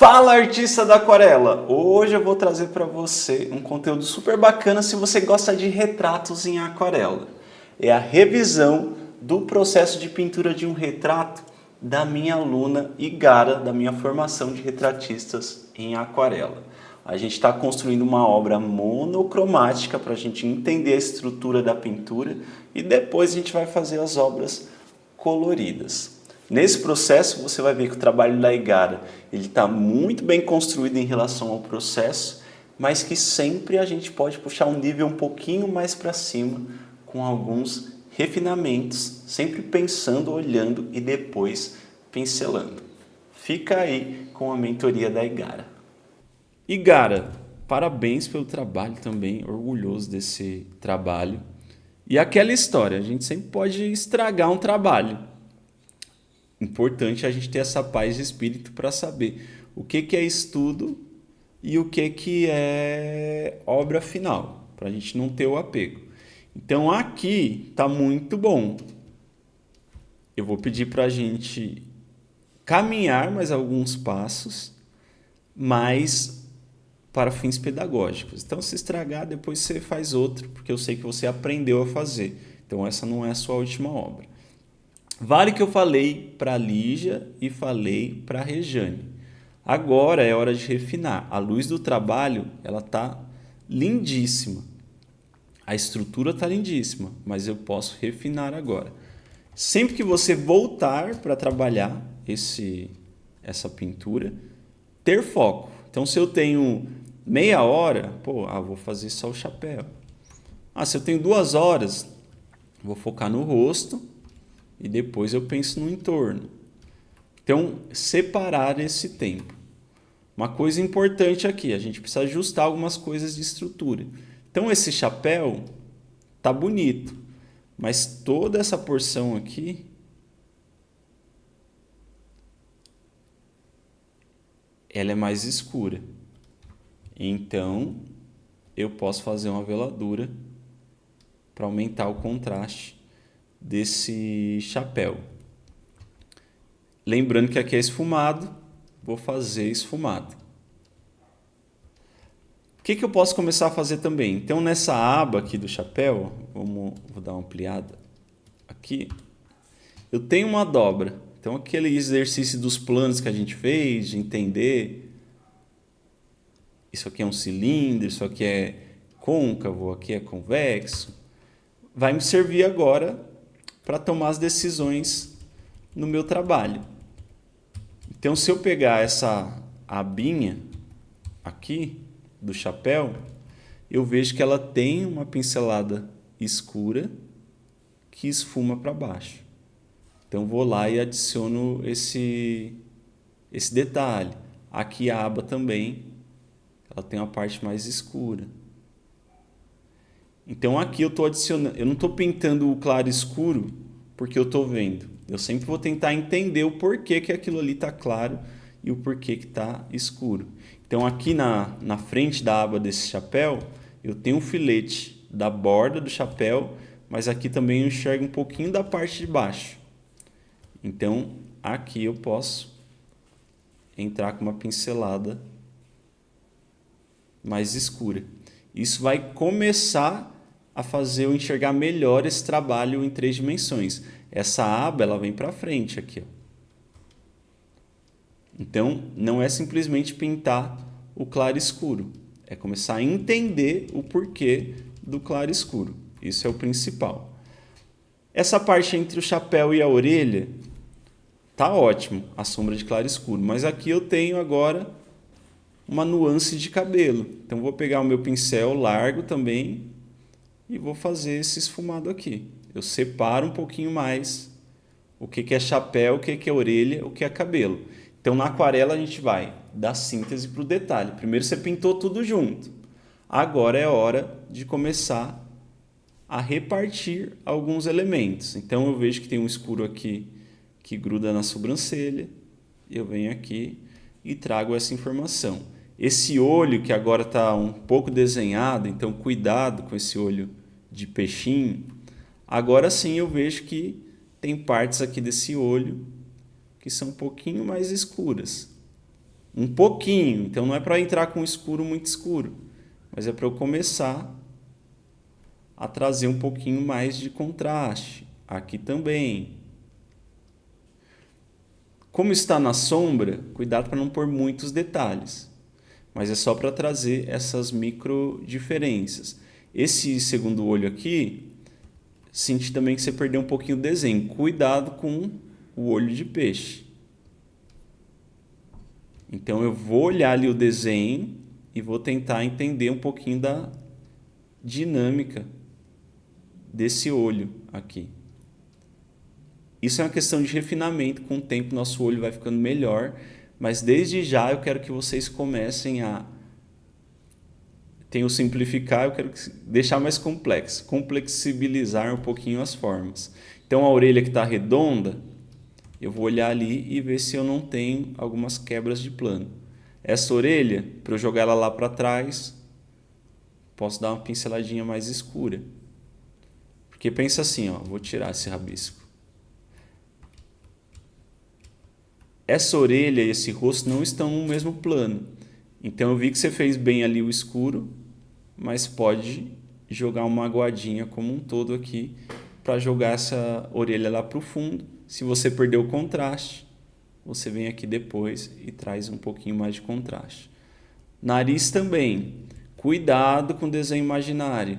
Fala, artista da aquarela! Hoje eu vou trazer para você um conteúdo super bacana se você gosta de retratos em aquarela. É a revisão do processo de pintura de um retrato da minha aluna Igara, da minha formação de retratistas em aquarela. A gente está construindo uma obra monocromática para a gente entender a estrutura da pintura e depois a gente vai fazer as obras coloridas. Nesse processo você vai ver que o trabalho da Igara está muito bem construído em relação ao processo, mas que sempre a gente pode puxar um nível um pouquinho mais para cima com alguns refinamentos, sempre pensando, olhando e depois pincelando. Fica aí com a mentoria da Igara. Igara, parabéns pelo trabalho também, orgulhoso desse trabalho. E aquela história, a gente sempre pode estragar um trabalho. Importante a gente ter essa paz de espírito para saber o que é estudo e o que é obra final, para a gente não ter o apego. Então aqui está muito bom. Eu vou pedir para a gente caminhar mais alguns passos, mas para fins pedagógicos. Então se estragar, depois você faz outro, porque eu sei que você aprendeu a fazer. Então essa não é a sua última obra. Vale que eu falei para a Lígia e falei para a Rejane. Agora é hora de refinar. A luz do trabalho, ela tá lindíssima. A estrutura tá lindíssima, mas eu posso refinar agora. Sempre que você voltar para trabalhar essa pintura, ter foco. Então se eu tenho meia hora, vou fazer só o chapéu. Se eu tenho 2 horas, vou focar no rosto e depois eu penso no entorno. Então, separar esse tempo. Uma coisa importante aqui, a gente precisa ajustar algumas coisas de estrutura. Então, esse chapéu tá bonito, mas toda essa porção aqui ela é mais escura. Então, eu posso fazer uma veladura para aumentar o contraste desse chapéu. Lembrando que aqui é esfumado, vou fazer esfumado. O que eu posso começar a fazer também? Então nessa aba aqui do chapéu, vou dar uma ampliada aqui, eu tenho uma dobra. Então aquele exercício dos planos que a gente fez, de entender, isso aqui é um cilindro, isso aqui é côncavo, aqui é convexo, vai me servir agora para tomar as decisões no meu trabalho. Então, se eu pegar essa abinha aqui do chapéu, eu vejo que ela tem uma pincelada escura que esfuma para baixo. Então, vou lá e adiciono esse detalhe. Aqui a aba também, ela tem uma parte mais escura. Então aqui eu estou adicionando, eu não estou pintando o claro escuro porque eu estou vendo. Eu sempre vou tentar entender o porquê que aquilo ali está claro e o porquê que está escuro. Então aqui na frente da aba desse chapéu, eu tenho um filete da borda do chapéu, mas aqui também eu enxergo um pouquinho da parte de baixo. Então aqui eu posso entrar com uma pincelada mais escura. Isso vai começar a fazer eu enxergar melhor esse trabalho em 3 dimensões. Essa aba ela vem para frente aqui. Então, não é simplesmente pintar o claro escuro. É começar a entender o porquê do claro escuro. Isso é o principal. Essa parte entre o chapéu e a orelha tá ótimo, a sombra de claro escuro. Mas aqui eu tenho agora uma nuance de cabelo. Então, vou pegar o meu pincel largo também e vou fazer esse esfumado aqui. Eu separo um pouquinho mais o que é chapéu, o que é orelha, o que é cabelo. Então na aquarela a gente vai da síntese para o detalhe. Primeiro você pintou tudo junto. Agora é hora de começar a repartir alguns elementos. Então eu vejo que tem um escuro aqui que gruda na sobrancelha. Eu venho aqui e trago essa informação. Esse olho que agora está um pouco desenhado, então cuidado com esse olho de peixinho. Agora sim eu vejo que tem partes aqui desse olho que são um pouquinho mais escuras. um pouquinho. Então não é para entrar com escuro muito escuro, mas é para eu começar a trazer um pouquinho mais de contraste. Aqui também. Como está na sombra, cuidado para não pôr muitos detalhes, mas é só para trazer essas micro diferenças. Esse segundo olho aqui, senti também que você perdeu um pouquinho o desenho. Cuidado com o olho de peixe. Então eu vou olhar ali o desenho e vou tentar entender um pouquinho da dinâmica desse olho aqui. Isso é uma questão de refinamento. Com o tempo nosso olho vai ficando melhor, mas desde já eu quero que vocês comecem a... Tem o simplificar, eu quero deixar mais complexo, complexibilizar um pouquinho as formas. Então a orelha que está redonda, eu vou olhar ali e ver se eu não tenho algumas quebras de plano. Essa orelha, para eu jogar ela lá para trás, posso dar uma pinceladinha mais escura. Porque pensa assim, ó, vou tirar esse rabisco. Essa orelha e esse rosto não estão no mesmo plano. Então eu vi que você fez bem ali o escuro, mas pode jogar uma aguadinha como um todo aqui para jogar essa orelha lá para o fundo. Se você perdeu o contraste, você vem aqui depois e traz um pouquinho mais de contraste. Nariz também. Cuidado com o desenho imaginário,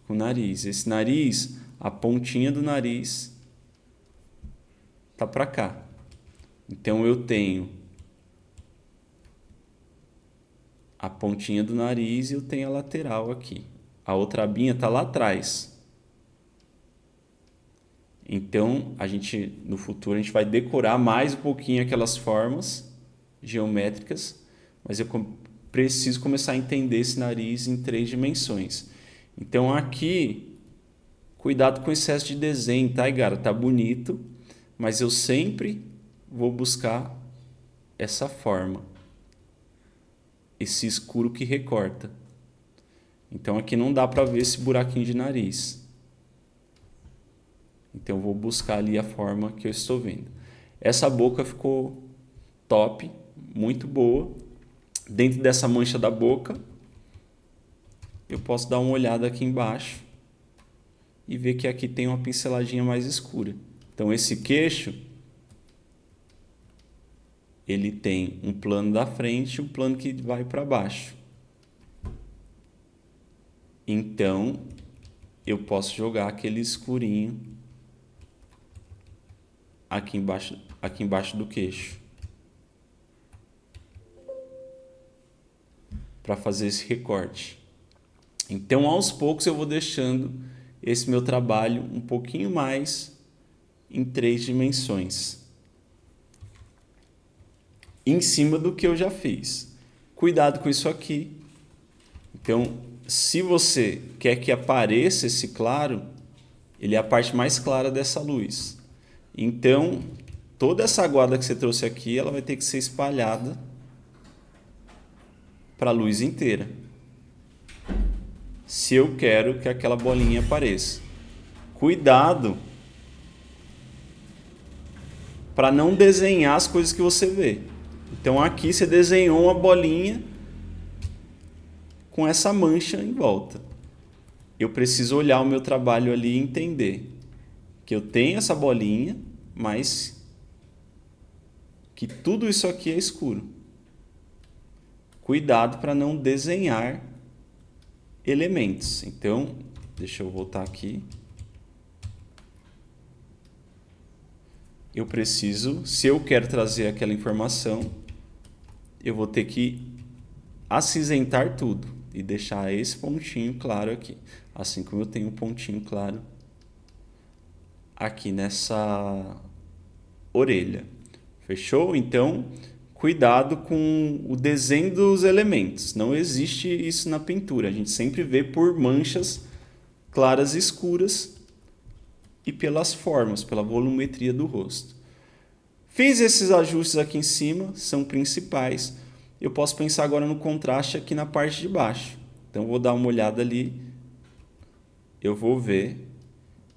com o nariz. Esse nariz, a pontinha do nariz tá para cá. Então eu tenho a pontinha do nariz e eu tenho a lateral aqui. A outra abinha está lá atrás. Então, no futuro, a gente vai decorar mais um pouquinho aquelas formas geométricas, mas eu preciso começar a entender esse nariz em 3 dimensões. Então, aqui, cuidado com o excesso de desenho, tá, Igara? Tá bonito, mas eu sempre vou buscar essa forma, esse escuro que recorta. Então, aqui não dá para ver esse buraquinho de nariz. Então eu vou buscar ali a forma que eu estou vendo. Essa boca ficou top, muito boa. Dentro dessa mancha da boca, eu posso dar uma olhada aqui embaixo e ver que aqui tem uma pinceladinha mais escura. Então esse queixo, ele tem um plano da frente e um plano que vai para baixo. Então eu posso jogar aquele escurinho aqui embaixo do queixo, para fazer esse recorte. Então, aos poucos eu vou deixando esse meu trabalho um pouquinho mais em 3 dimensões, em cima do que eu já fiz. Cuidado com isso aqui. Então, se você quer que apareça esse claro, ele é a parte mais clara dessa luz. Então, toda essa aguada que você trouxe aqui, ela vai ter que ser espalhada para a luz inteira, se eu quero que aquela bolinha apareça. Cuidado para não desenhar as coisas que você vê. Então aqui você desenhou uma bolinha com essa mancha em volta. Eu preciso olhar o meu trabalho ali e entender que eu tenho essa bolinha, mas que tudo isso aqui é escuro. Cuidado para não desenhar elementos. Então, deixa eu voltar aqui. Eu preciso, se eu quero trazer aquela informação, eu vou ter que acinzentar tudo e deixar esse pontinho claro aqui. Assim como eu tenho um pontinho claro aqui nessa orelha. Fechou? Então, cuidado com o desenho dos elementos. Não existe isso na pintura. A gente sempre vê por manchas claras e escuras e pelas formas, pela volumetria do rosto. Fiz esses ajustes aqui em cima, são principais. Eu posso pensar agora no contraste aqui na parte de baixo. Então, vou dar uma olhada ali. Eu vou ver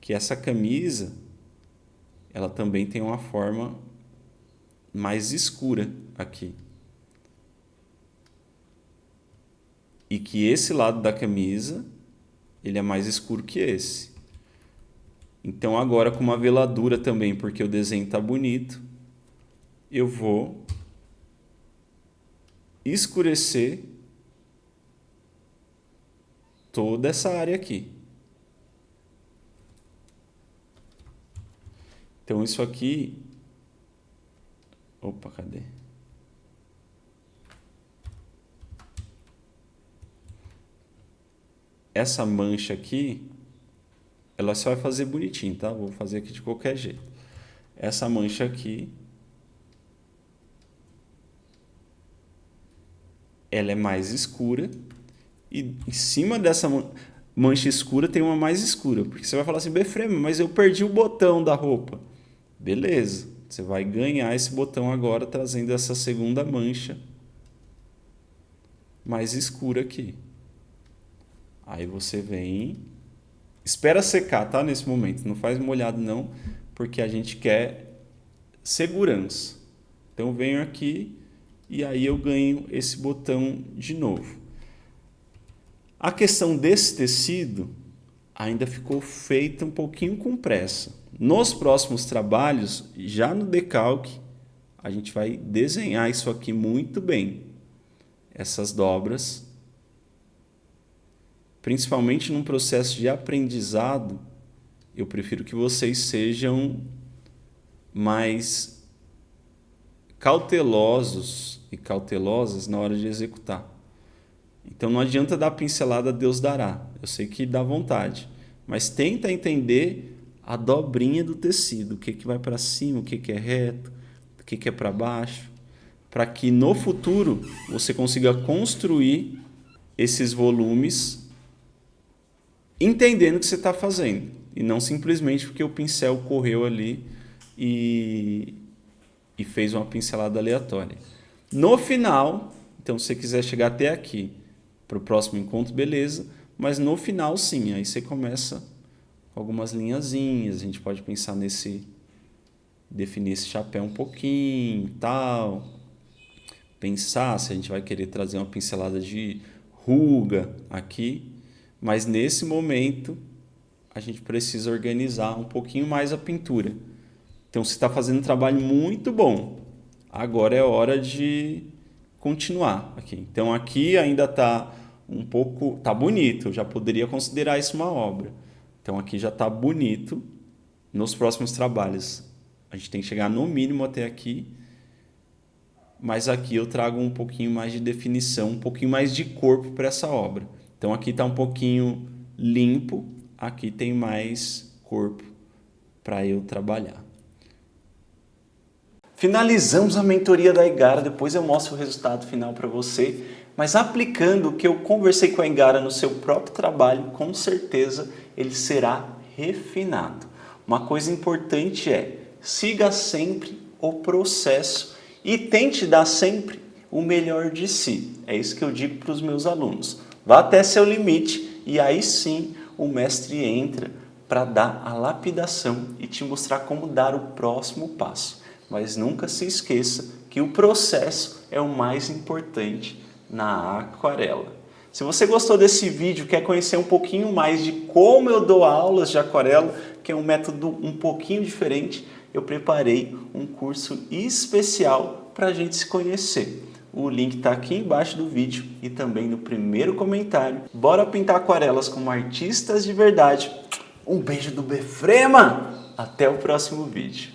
que essa camisa, ela também tem uma forma mais escura aqui. e que esse lado da camisa ele é mais escuro que esse. Então agora com uma veladura também, porque o desenho está bonito, eu vou escurecer toda essa área aqui. Então isso aqui... Opa, cadê? Essa mancha aqui, ela só vai fazer bonitinho, tá? Vou fazer aqui de qualquer jeito. Essa mancha aqui, ela é mais escura. E em cima dessa mancha escura tem uma mais escura. Porque você vai falar assim, Befrema, mas eu perdi o botão da roupa. Beleza, você vai ganhar esse botão agora trazendo essa segunda mancha mais escura aqui. Aí você vem, espera secar, tá? Nesse momento, não faz molhado não, porque a gente quer segurança. Então eu venho aqui e aí eu ganho esse botão de novo. A questão desse tecido ainda ficou feita um pouquinho com pressa. Nos próximos trabalhos, já no decalque, a gente vai desenhar isso aqui muito bem. Essas dobras. Principalmente num processo de aprendizado, eu prefiro que vocês sejam mais cautelosos e cautelosas na hora de executar. Então não adianta dar pincelada, Deus dará. Eu sei que dá vontade, mas tenta entender a dobrinha do tecido, o que vai para cima, o que é reto, o que é para baixo, para que no futuro você consiga construir esses volumes entendendo o que você está fazendo, e não simplesmente porque o pincel correu ali e fez uma pincelada aleatória. No final, então se você quiser chegar até aqui para o próximo encontro, beleza, mas no final sim, aí você começa com algumas linhazinhas, a gente pode pensar definir esse chapéu um pouquinho, tal, pensar se a gente vai querer trazer uma pincelada de ruga aqui, mas nesse momento a gente precisa organizar um pouquinho mais a pintura. Então você está fazendo um trabalho muito bom. Agora é hora de continuar aqui. Então aqui ainda está um pouco... Está bonito, eu já poderia considerar isso uma obra. Então aqui já está bonito. Nos próximos trabalhos a gente tem que chegar no mínimo até aqui. Mas aqui eu trago um pouquinho mais de definição, um pouquinho mais de corpo para essa obra. Então aqui está um pouquinho limpo, aqui tem mais corpo para eu trabalhar. Finalizamos a mentoria da Igara, depois eu mostro o resultado final para você, mas aplicando o que eu conversei com a Igara no seu próprio trabalho, com certeza ele será refinado. Uma coisa importante é, siga sempre o processo e tente dar sempre o melhor de si. É isso que eu digo para os meus alunos. Vá até seu limite e aí sim o mestre entra para dar a lapidação e te mostrar como dar o próximo passo. Mas nunca se esqueça que o processo é o mais importante na aquarela. Se você gostou desse vídeo, quer conhecer um pouquinho mais de como eu dou aulas de aquarela, que é um método um pouquinho diferente, eu preparei um curso especial para a gente se conhecer. O link está aqui embaixo do vídeo e também no primeiro comentário. Bora pintar aquarelas como artistas de verdade. Um beijo do Befrema! Até o próximo vídeo.